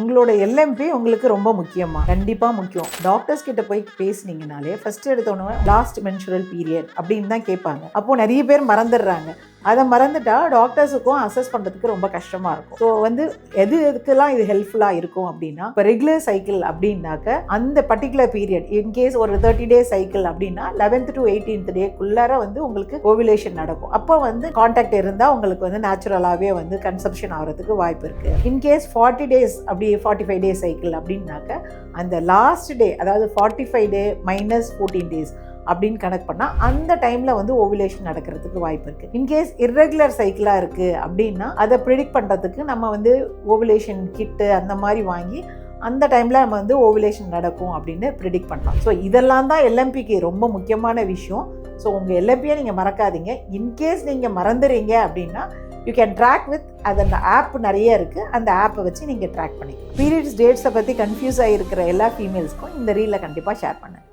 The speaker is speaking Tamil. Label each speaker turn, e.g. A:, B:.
A: உங்களோட எல்எம்பி உங்களுக்கு ரொம்ப முக்கியமா? கண்டிப்பாக முக்கியம். டாக்டர்ஸ் கிட்ட போய் பேசுனீங்கனாலே ஃபர்ஸ்ட் எடுத்தோன்னே லாஸ்ட் மென்சுரல் பீரியட் அப்படின்னு தான் கேட்பாங்க. அப்போது நிறைய பேர் மறந்துடுறாங்க. அதை மறந்துட்டா டாக்டர்ஸுக்கும் அசஸ் பண்ணுறதுக்கு ரொம்ப கஷ்டமாக இருக்கும். ஸோ எதுக்கெல்லாம் இது ஹெல்ப்ஃபுல்லாக இருக்கும் அப்படின்னா, இப்போ ரெகுலர் சைக்கிள் அப்படின்னாக்க அந்த பர்டிகுலர் பீரியட் இன்கேஸ் ஒரு 30 டே சைக்கிள் அப்படின்னா 11th to 18th டேக்குள்ளார உங்களுக்கு ஓவுலேஷன் நடக்கும். அப்போ கான்டாக்ட் இருந்தால் உங்களுக்கு நேச்சுரலாகவே கன்செப்ஷன் ஆகிறதுக்கு வாய்ப்பு இருக்குது. இன்கேஸ் 40 டேஸ் அப்படி 45 டே சைக்கிள் அப்படின்னாக்க அந்த லாஸ்ட் டே, அதாவது 45 டே மைனஸ் 14 டேஸ் அப்படின்னு கனெக்ட் பண்ணால் அந்த டைமில் ஓவுலேஷன் நடக்கிறதுக்கு வாய்ப்பு இருக்குது. இன்கேஸ் இர்ரெகுலர் சைக்கிளாக இருக்குது அப்படின்னா அதை ப்ரிடிக்ட் பண்ணுறதுக்கு நம்ம ஓவுலேஷன் கிட்டு அந்த மாதிரி வாங்கி அந்த டைமில் நம்ம ஓவுலேஷன் நடக்கும் அப்படின்னு ப்ரிடிக்ட் பண்ணலாம். ஸோ இதெல்லாம் தான் எல்எம்பிக்கு ரொம்ப முக்கியமான விஷயம். ஸோ உங்கள் எல்எம்பியை நீங்கள் மறக்காதீங்க. இன்கேஸ் நீங்கள் மறந்துறீங்க அப்படின்னா யூ கேன் ட்ராக் வித் அந்த ஆப் நிறைய இருக்குது. அந்த ஆப்பை வச்சு நீங்கள் ட்ராக் பண்ணிக்கலாம். பீரியட்ஸ் டேட்ஸை பற்றி கன்ஃபியூஸ் ஆகிருக்கிற எல்லா ஃபீமேல்ஸ்க்கும் இந்த ரீலை கண்டிப்பாக ஷேர் பண்ணுங்கள்.